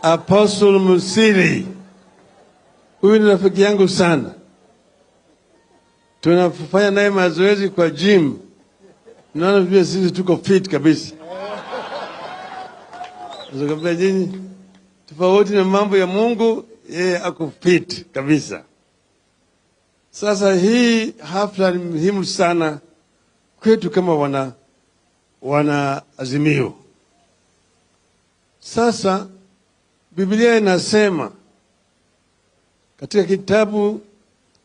Apostle Musili. Huyu ni rafiki yangu sana. Tunafanya naye mazoezi kwa gym. Naona vile sisi tuko fit kabisa. Nzokambia nyinyi, tofauti na mambo ya Mungu, yeye ako fit kabisa. Sasa hii hafla ni muhimu sana kwetu kama wana Azimio. Sasa Biblia inasema katika kitabu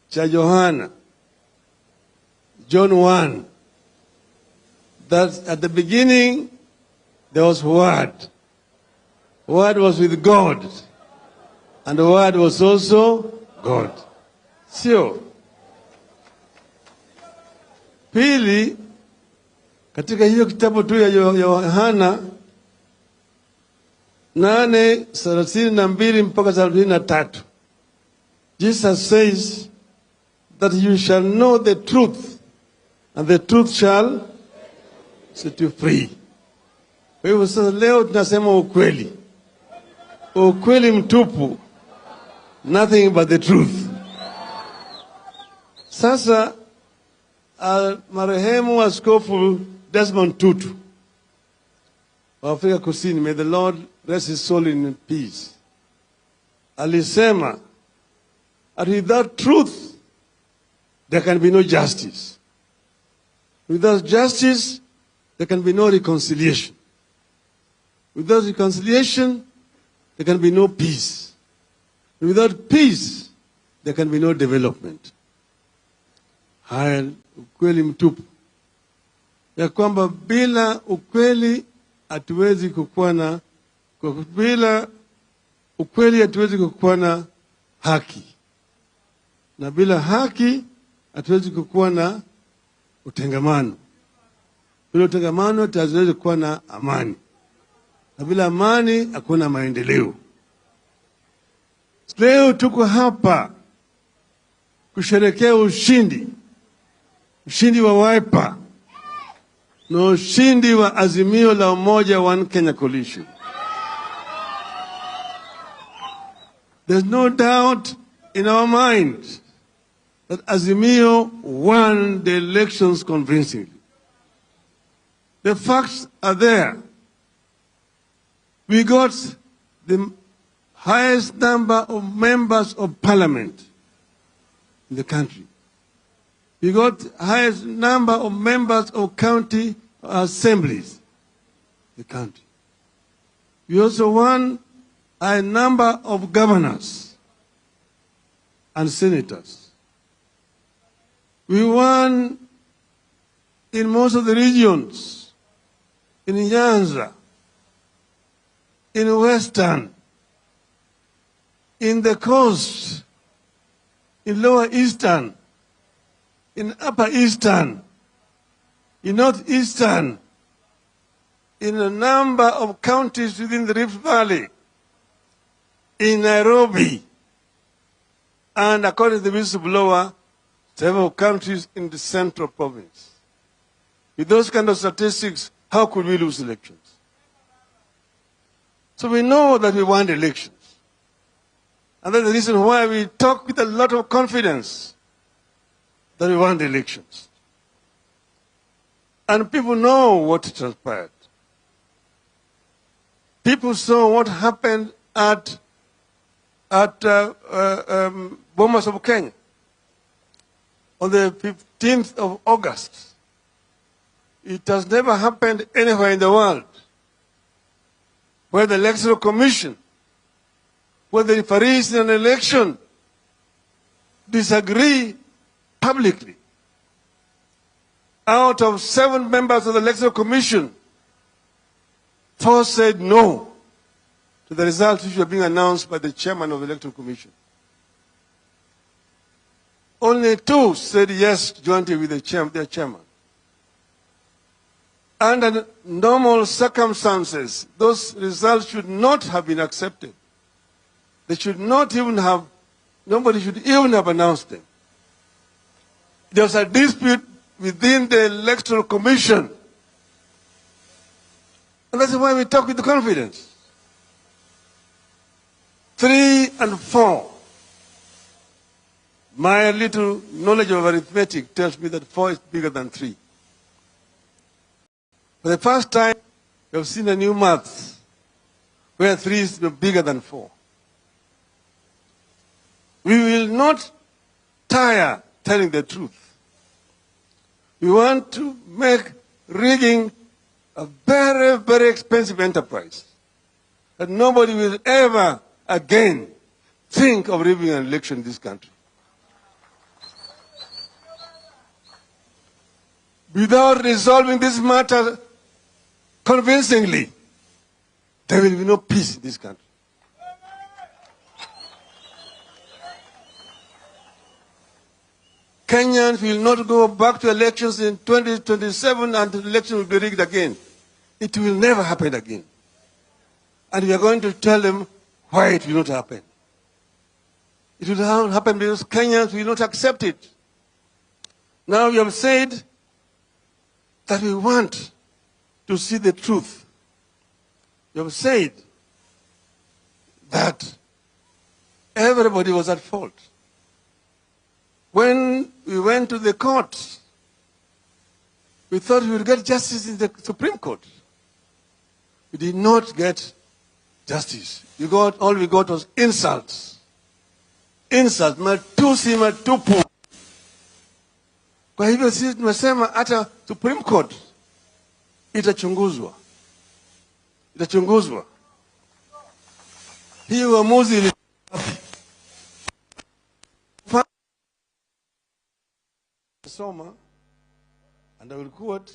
cha Yohana, John 1, that at the beginning there was Word. Word was with God, and the Word was also God. Sio? Pili, katika hiyo kitabu tu ya Yohana 8:32 mpaka 33, Jesus says that you shall know the truth, and the truth shall set you free. Kwa hivyo sasa leo tunasema ukweli. Ukweli mtupu, nothing but the truth. Sasa marehemu Askofu Desmond Tutu wa Afrika Kusini, may the Lord rest his soul in peace, alisema that without truth there can be no justice. Without justice there can be no reconciliation. Without reconciliation there can be no peace. Without peace there can be no development. Haya ukweli mtupu, ya kwamba bila ukweli hatuwezi kukuwa na, bila ukweli hatuwezi kukuwa na haki, na bila haki hatuwezi kukuwa na utengamano. Bila utengamano hatuwezi kuwa na amani, na bila amani hakuna maendeleo. Leo tuko hapa kusherehekea ushindi wa Wiper na ushindi wa Azimio la Umoja One Kenya Coalition. There's no doubt in our mind that Azimio won the elections convincingly. The facts are there. We got the highest number of members of parliament in the country. We got highest number of members of county assemblies in the country. We also won a number of governors and senators. We won in most of the regions, in Nyanza, in Western, in the coast, in Lower Eastern, in Upper Eastern, in Northeastern, in a number of counties within the Rift Valley, in Nairobi, and according to the whistleblower, several countries in the Central Province. With those kind of statistics, how could we lose elections? So we know that we won the elections. And that's the reason why we talk with a lot of confidence that we won the elections. And people know what transpired. People saw what happened at Bomas of Kenya on the 15th of August. It has never happened anywhere in the world where the Electoral Commission, where the referees in an election disagree publicly. Out of 7 members of the Electoral Commission, 4 said no to the results which were being announced by the chairman of the Electoral Commission. Only 2 said yes jointly with their chairman. Under normal circumstances, those results should not have been accepted. They should not even have, nobody should even have announced them. There was a dispute within the Electoral Commission. And that's why we talk with confidence. 3 and 4. My little knowledge of arithmetic tells me that 4 is bigger than 3. For the first time, we have seen a new math where 3 is bigger than 4. We will not tire telling the truth. We want to make rigging a very, very expensive enterprise that nobody will ever again think of rigging an election in this country. Without resolving this matter convincingly, there will be no peace in this country. Kenyans will not go back to elections in 2027 and the election will be rigged again. It will never happen again. And we are going to tell them why it will not happen. It will not happen because Kenyans will not accept it. Now we have said that we want to see the truth. We have said that everybody was at fault. When we went to the court, we thought we would get justice in the Supreme Court. We did not get justice. All we got was insults. Insults, matusi matupu. Kwa hivyo sisi tumesema hata Supreme Court itachunguzwa. Itachunguzwa. Hii uamuzi ili Soma, and I will quote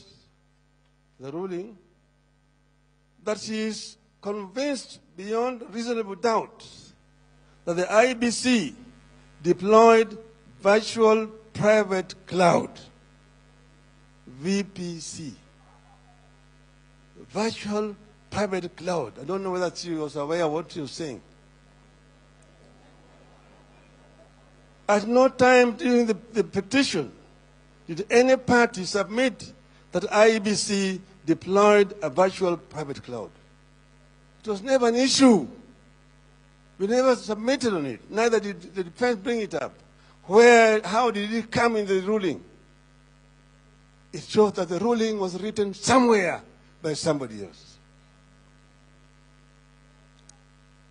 the ruling, that she is convinced beyond reasonable doubt that the IBC deployed virtual private cloud, VPC. Virtual private cloud. I don't know whether she was aware of what she was saying. At no time during the petition did any party submit that IEBC deployed a virtual private cloud. It was never an issue. We never submitted on it. Neither did the defense bring it up. How did it come in the ruling? It shows that the ruling was written somewhere by somebody else.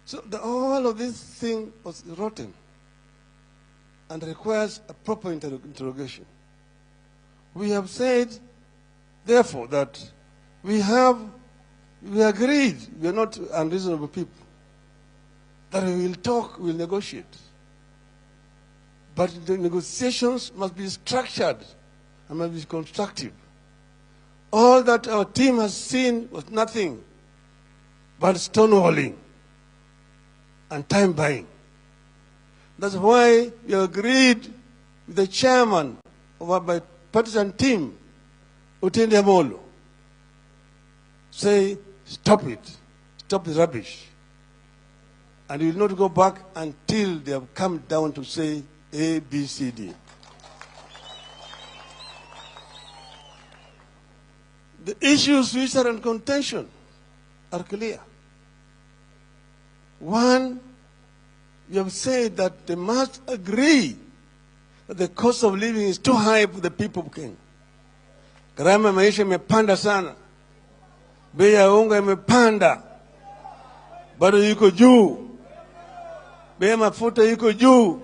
So all of this thing was rotten and requires a proper interrogation. We have said, therefore, that we agreed, we are not unreasonable people, that we will talk, we will negotiate. But the negotiations must be structured and must be constructive. All that our team has seen was nothing but stonewalling and time buying. That's why we agreed with the chairman of our bipartisan team, Utende Amolo, say, stop it, stop the rubbish. And we will not go back until they have come down to say A, B, C, D. The issues which are in contention are clear. One, we have said that they must agree that the cost of living is too high for the people of Kenya. Gharama ya maisha imepanda sana. Bei ya unga imepanda. Bado yuko juu. Bei ya mafuta yuko juu.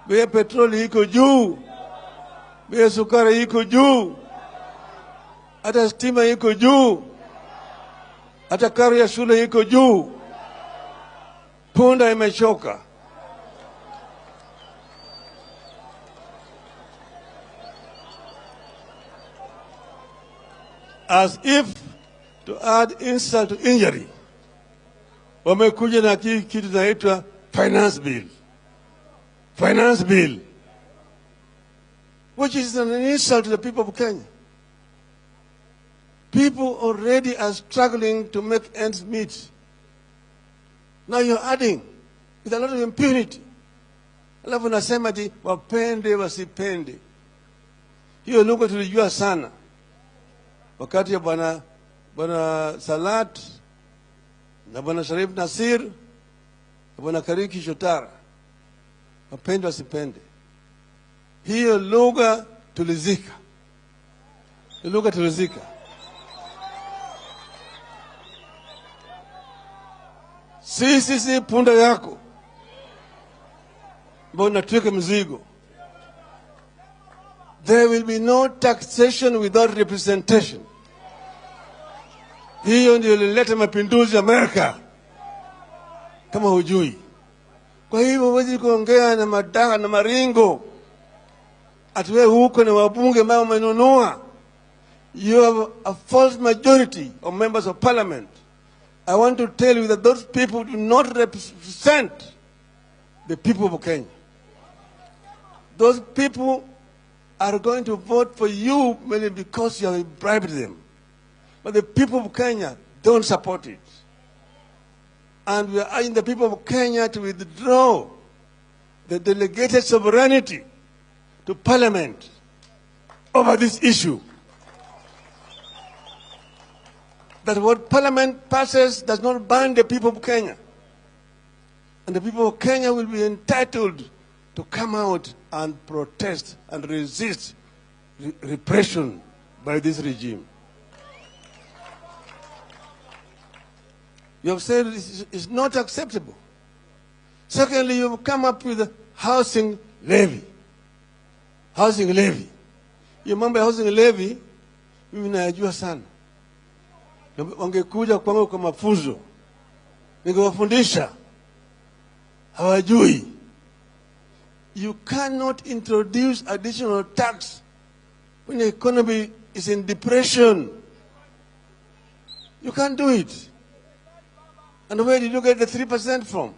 Bei ya petroli yuko juu. Bei ya sukari yuko juu. Hata stima yuko juu. Hata karo ya shule yuko juu. Punda imechoka. As if to add insult to injury, wamekuja na kitu inaitwa finance bill. Finance bill, which is an insult to the people of Kenya. People already are struggling to make ends meet. Now you're adding with a lot of impunity. Alafu nasema ati wapende wasipende. Hiyo lugha tulijua sana. Wakati ya bwana Salat na bwana Sharif Nasir Bwana Kariki Shotara, wapende wasipende, hiyo lugha tulizika. Lugha tulizika. Si punda yako. Mbona tuweke mzigo. There will be no taxation without representation. Hiyo ndio ilileta mapinduzi Amerika, kama hujui. Kwa hivyo huwezi kuongea na madaha na maringo atuwe huko na wabunge ambao wamenunua. You have a false majority of members of parliament. I want to tell you that those people do not represent the people of Kenya. Those people are going to vote for you mainly because you have bribed them. But the people of Kenya don't support it. And we are urging the people of Kenya to withdraw the delegated sovereignty to parliament over this issue. That what parliament passes does not bind the people of Kenya. And the people of Kenya will be entitled to come out and protest and resist repression by this regime. You have said it's not acceptable. Secondly, you have come up with a housing levy. Housing levy. Hiyo mambo ya housing levy, mimi najua sana. Wangekuja kwangu kwa mafunzo, ningewafundisha. Hawajui. You cannot introduce additional tax when the economy is in depression. You can't do it. And where did you get the 3% from?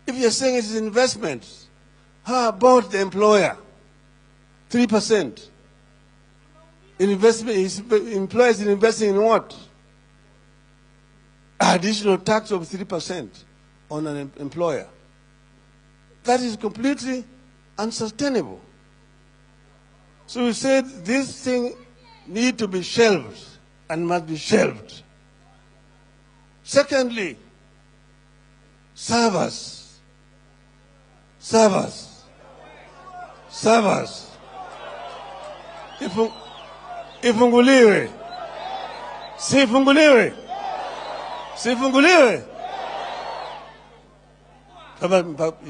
If you're saying it's investments, how about the employer? 3%. Employers investing in what? Additional tax of 3% on an employer. That is completely unsustainable. So we said this thing need to be shelved and must be shelved. Secondly, servers. Ifunguliwe. Sifunguliwe. Sifunguliwe. Kama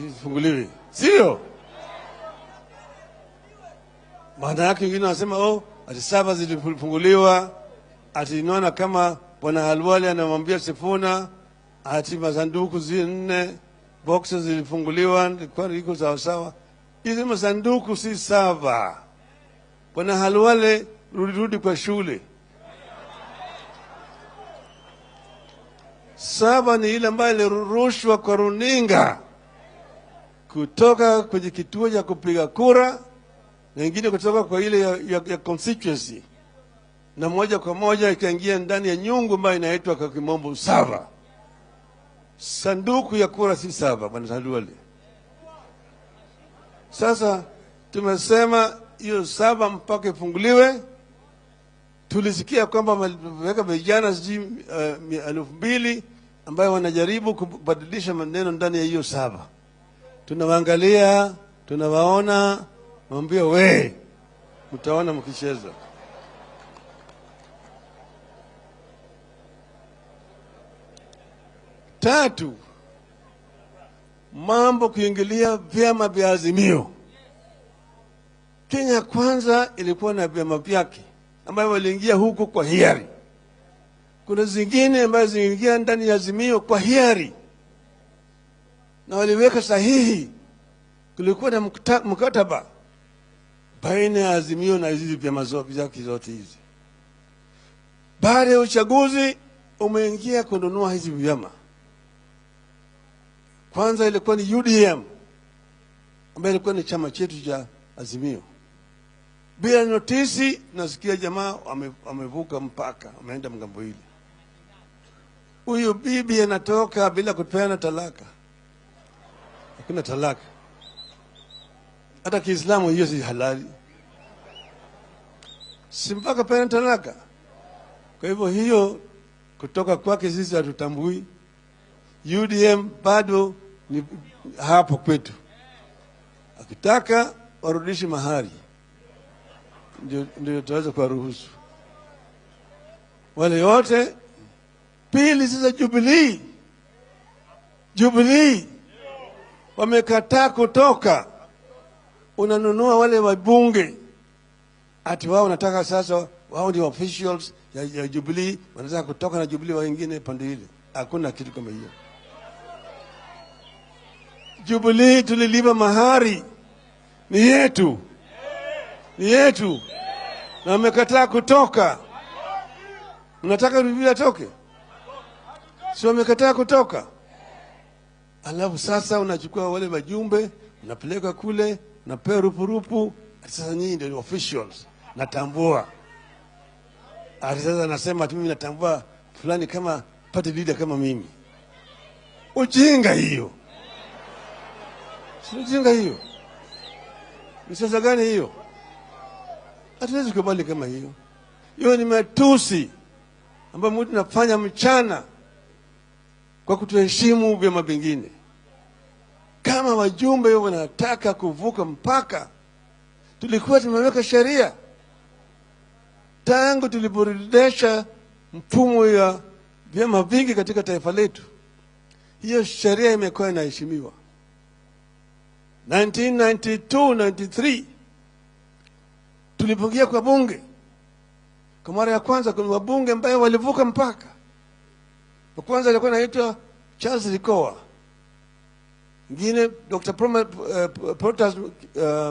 ifunguliwe. Sio? Maana yake wengine wanasema ati servers zilifunguliwa, ati inaona kama Bwana Halwale anamwambia Sifuna ati masanduku 4 boxes zilifunguliwa kwa iko sawa sawa. Hizo masanduku si sawa. Bwana Halwale, rudi kwa shule. Saba ni ile ambayo ilirushwa kwa runinga kutoka kwenye kituo cha kupiga kura na ingine kutoka kwa ile ya constituency, na moja kwa moja ikaingia ndani ya nyungu ambayo inaitwa kwa kimombo saba. Sanduku ya kura si saba, Bwana Halwale. Sasa tumesema hiyo saba mpaka ifunguliwe. Tulisikia kwamba wameweka vijana 2,000 ambayo wanajaribu kubadilisha maneno ndani ya hiyo saba. Tunawaangalia, tunawaona, mwambie mtaona mkicheza. Tatu, mambo kuingilia vyama vya Azimio. Kenya Kwanza ilikuwa na vyama vyake ambayo waliingia huko kwa hiari. Kuna zingine ambazo ziliingia ndani ya Azimio kwa hiari na waliweka sahihi. Kulikuwa na mkataba baina ya Azimio na hizi vyama zote hizi. Baada ya uchaguzi umeingia kununua hizi vyama. Kwanza ilikuwa ni UDM ambayo ilikuwa ni chama chetu cha Azimio. Bila notisi, nasikia jamaa wamevuka mpaka, wameenda mgambo hili. Huyu bibi anatoka bila kupeana talaka. Hakuna talaka. Hata Kiislamu hiyo si halali. Si mpaka peana talaka. Kwa hivyo hiyo kutoka kwake sisi hatutambui. UDM bado ni hapo kwetu. Akitaka warudishe mahari, ndio tutaweza kuwaruhusu wale wote. Pili, sasa Jubilee wamekataa kutoka. Unanunua wale wabunge ati wao wanataka sasa, wao ndio officials ya Jubilee, wanataka kutoka na Jubilee wengine pande ile. Hakuna kitu kama hiyo. Jubilee tulilipa mahari, ni yetu, na wamekataa kutoka. Unataka Jubilee atoke? Sio, wamekataa kutoka. Alafu sasa unachukua wale wajumbe, unapeleka kule, unapewa rupurupu. Sasa nyinyi ndio officials, natambua. Sasa nasema mimi natambua fulani kama party leader kama mimi. Ujinga hiyo. Si ujinga hiyo. Ni sasa gani hiyo? Hatuwezi kubali kama hiyo. Hiyo ni matusi ambayo mtu anafanya mchana kwa kutoheshimu vyama vingine. Kama wajumbe wanataka kuvuka mpaka, tulikuwa tumeweka sheria tangu tuliporidhisha mfumo ya vyama vingi katika taifa letu. Hiyo sheria imekuwa inaheshimiwa. 1992-93 tulipoingia kwa bunge, kwa mara ya kwanza kuna wabunge ambao walivuka mpaka. Kwa kwanza alikuwa anaitwa Charles Likoa, mwingine Dr. Protas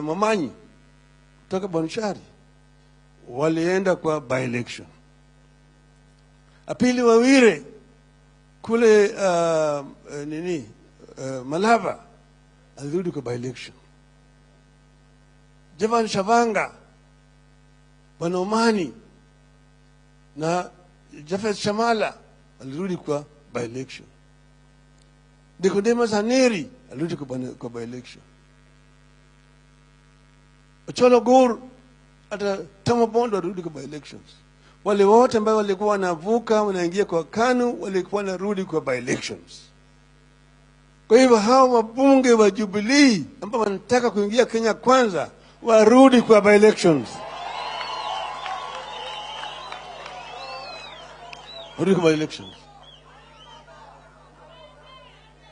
Momanyi kutoka Bonchari, walienda kwa by-election. Apili Wawire kule Malava alirudi kwa by-election. Javan Shavanga, Banomani na Jafet Shamala alirudi kwa by-election. Nicodemus Haneri alirudi kwa by-election. Ocholo Gur hata Tomo Bondo alirudi kwa by-elections. Wale wote ambao walikuwa wanavuka wanaingia kwa KANU walikuwa wanarudi kwa by-elections. Kwa hivyo hao wabunge wa Jubilee ambao wanataka kuingia Kenya kwanza warudi kwa by-elections. Warudi kwa by-elections.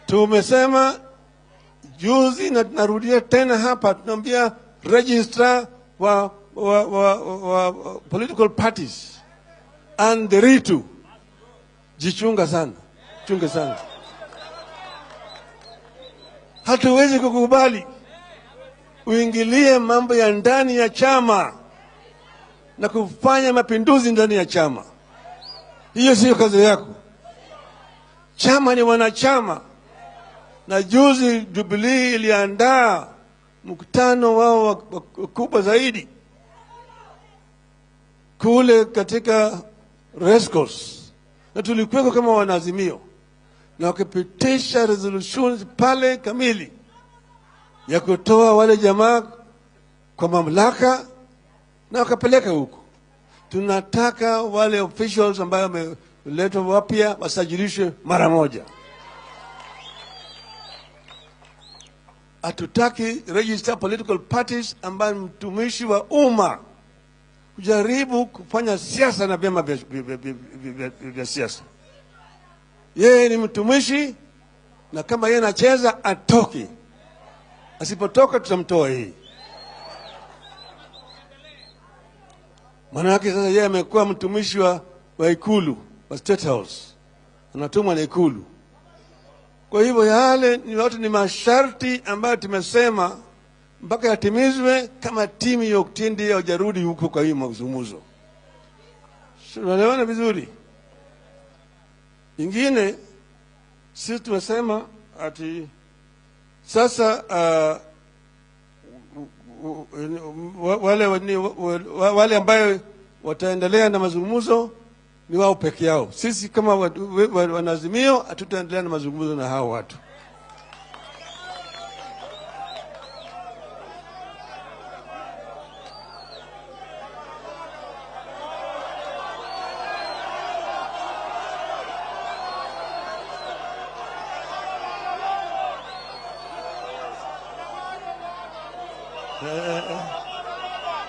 Tumesema juzi na tunarudia tena hapa, tunaambia registrar wa political parties and the ritu, jichunga sana, chunga sana. Hatuwezi kukubali uingilie mambo ya ndani ya chama na kufanya mapinduzi ndani ya chama. Hiyo sio kazi yako. Chama ni wanachama, na juzi Jubilee iliandaa mkutano wao kubwa zaidi kule katika Rescos, na tulikuwa kama wanazimio, na wakipitisha resolutions pale kamili ya kutoa wale jamaa kwa mamlaka na wakapeleka huko. Tunataka wale officials ambao wameletwa wapya wasajilishwe mara moja. Hatutaki register political parties ambayo mtumishi wa umma kujaribu kufanya siasa na vyama vya siasa. Yeye ni mtumishi, na kama yeye anacheza atoke. Asipotoka tutamtoa hii. Maana yake sasa yeye amekuwa mtumishi wa ikulu, wa State House. Anatumwa na ikulu. Kwa hivyo yale ni watu, ni masharti ambayo tumesema mpaka yatimizwe kama timu ya Oktindi ya jarudi huko kwa hiyo mazungumzo. Tunaelewana vizuri? Ingine sisi tumesema ati sasa wale ambao wataendelea na mazungumzo ni wao peke yao. Sisi kama wanazimio hatutaendelea na mazungumzo na hao watu.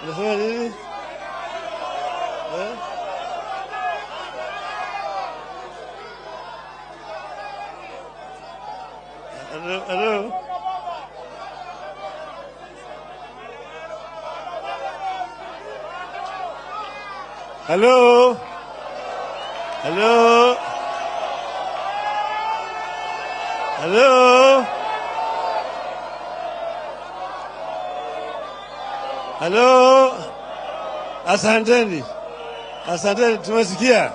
Unasema nini? Hello? Hello? Hello? Hello? Hello? Asanteni. Asanteni, tumesikia.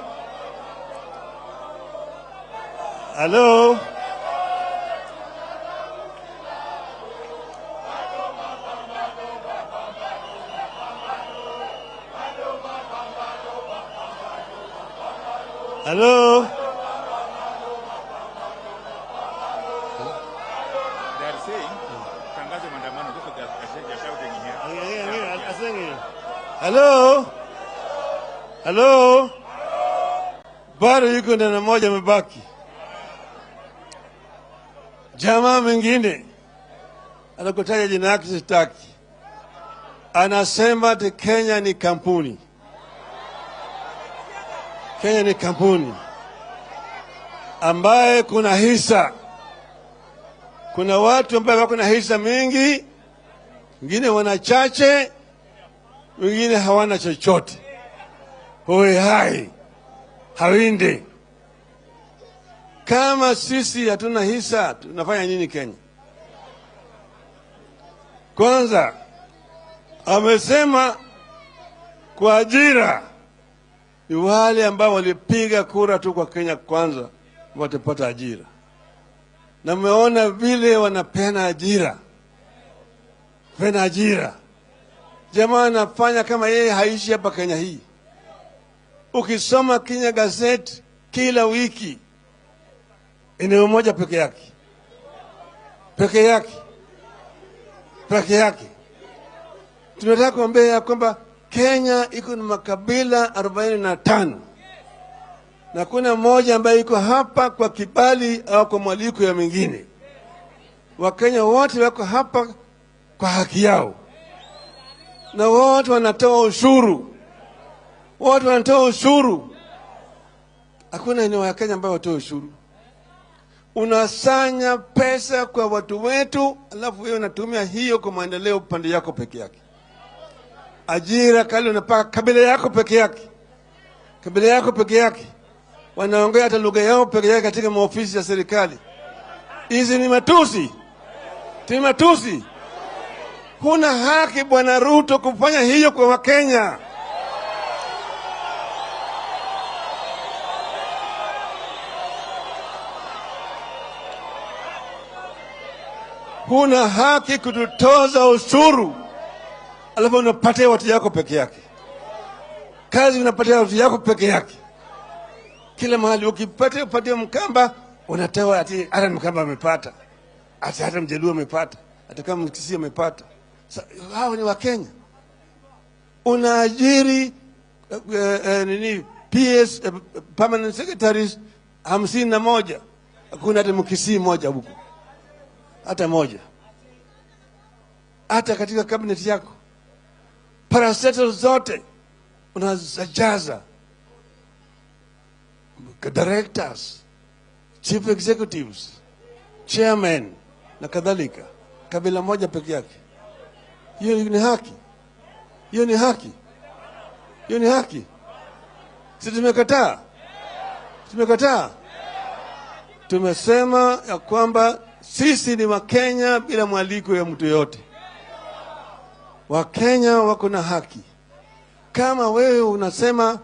Hello? Hello? They are saying, tangazo maandamano, they're shouting here. Hello? Hello? Bado yuko ndana moja mebaki. Jamaa mwingine anakutaja jina yake sitaki. Anasema ati Kenya ni kampuni. Kenya ni kampuni ambaye kuna hisa. Kuna watu ambao wako na hisa mingi, wengine wana chache, wengine hawana chochote. Hoi hai, hawinde. Kama sisi hatuna hisa, tunafanya nini Kenya? Kwanza, amesema kwa ajira ni wale ambao walipiga kura tu kwa Kenya kwanza watapata ajira. Na mmeona vile wanapeana ajira. Pena ajira. Jamaa anafanya kama yeye haishi hapa Kenya hii. Ukisoma Kenya Gazette kila wiki eneo moja peke yake. Peke yake. Peke yake. Tunataka kuambia kwamba Kenya iko na makabila 45 na kuna mmoja ambaye iko hapa kwa kibali au kwa mwaliko ya mingine. Wakenya wote wako hapa kwa haki yao, na wote wanatoa ushuru. Wote wanatoa ushuru. Hakuna eneo ya Kenya ambayo watoa ushuru. Unasanya pesa kwa watu wetu, alafu wewe unatumia hiyo kwa maendeleo pande yako peke yake. Ajira kali unapaka kabila yako peke yake. Kabila yako peke yake. Wanaongea hata lugha yao peke yake katika maofisi ya serikali. Hizi ni matusi. Ni matusi. Huna haki Bwana Ruto kufanya hiyo kwa Wakenya. Huna haki kututoza ushuru alafu unapatia watu yako peke yake. Kazi unapatia watu yako peke yake. Kila mahali upatia Mkamba unatoa ati hata Mkamba amepata. Ati hata Mjaluo amepata. Hata kama Mkisii amepata. Hao ni Wakenya. Unaajiri PS permanent secretaries 51. Hakuna hata Mkisii moja huko. Hata moja. Hata katika cabinet yako. Parastatal zote unazajaza. Directors, chief executives, chairman na kadhalika. Kabila moja peke yake. Hiyo ni haki. Hiyo ni haki. Hiyo ni haki. Sisi tumekataa. Tumekataa. Tumesema ya kwamba sisi ni Wakenya bila mwaliko ya mtu yote. Wakenya wako na haki. Kama wewe unasema,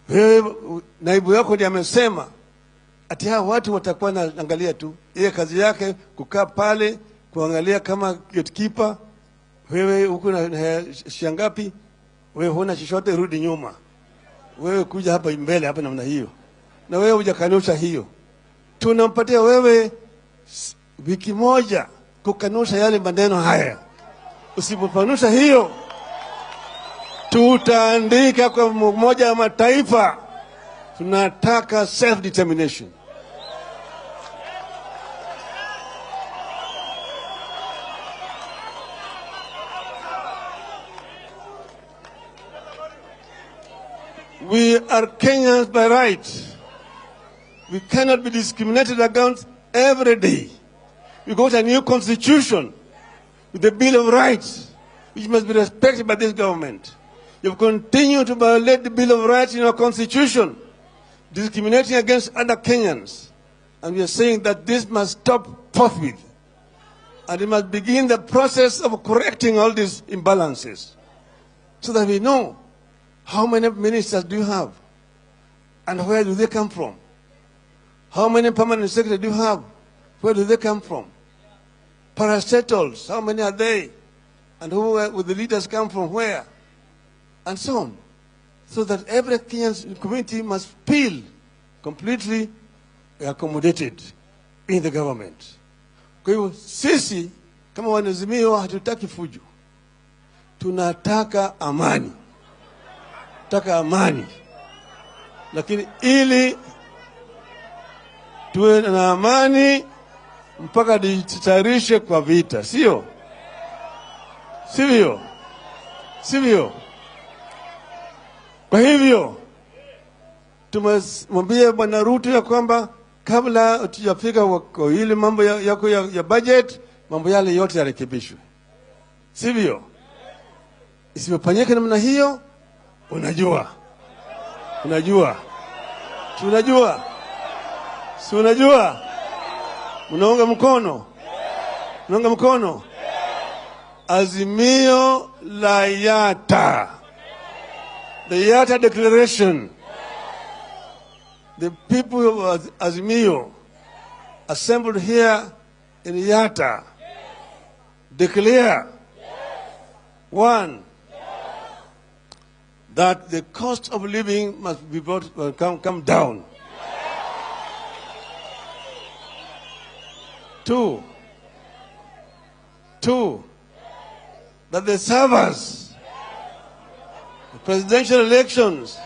wewe naibu yako ndiye amesema ati hao watu watakuwa naangalia tu, ile kazi yake kukaa pale kuangalia kama gatekeeper, wewe uko na shangapi, wewe huna chochote, rudi nyuma. Wewe kuja hapa mbele hapa namna hiyo. Na wewe hujakanusha hiyo. Tunampatia wewe wiki moja kukanusha yale maneno haya. Usipokanusha hiyo, tutaandika kwa Umoja wa Mataifa tunataka self determination. We are Kenyans by right. We cannot be discriminated against every day. We got a new constitution with the Bill of Rights, which must be respected by this government. You've continued to violate the Bill of Rights in our constitution, discriminating against other Kenyans. And we are saying that this must stop forthwith. And it must begin the process of correcting all these imbalances so that we know how many ministers do you have and where do they come from? How many permanent secretaries do you have? Where do they come from? Parastatals, how many are they? And who will the leaders come from where? And so on. So that every Kenyan community must feel completely accommodated in the government. Kwa hivyo sisi kama wanazimio hatutaki fujo. Tunataka amani. Tunataka amani. Lakini ili tuwe na amani mpaka tujitayarishe kwa vita, sio? Sivyo? Sivyo? Kwa hivyo tumemwambia Bwana Ruto ya kwamba kabla tujafika kwa ile mambo yako ya budget, mambo yale yote yarekebishwe. Sivyo? Isipofanyika namna hiyo, unajua. Si unajua? Unaunga mkono. Azimio la Yata. The Yata Declaration. The people of Azimio assembled here in Yata declare, one, that the cost of living must be come down. Two, that the servers, the presidential elections,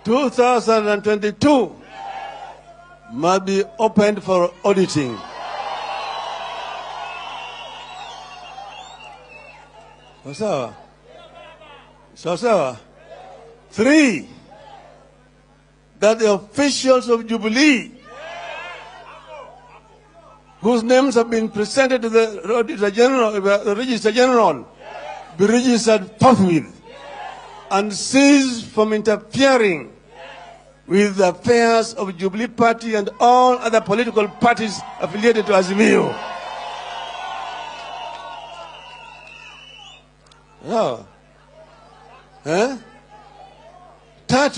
2022 must be opened for auditing. Sawa. Three, that the officials of Jubilee whose names have been presented to the Register General be registered forthwith and cease from interfering with the affairs of Jubilee Party and all other political parties affiliated to Azimio. Tatu,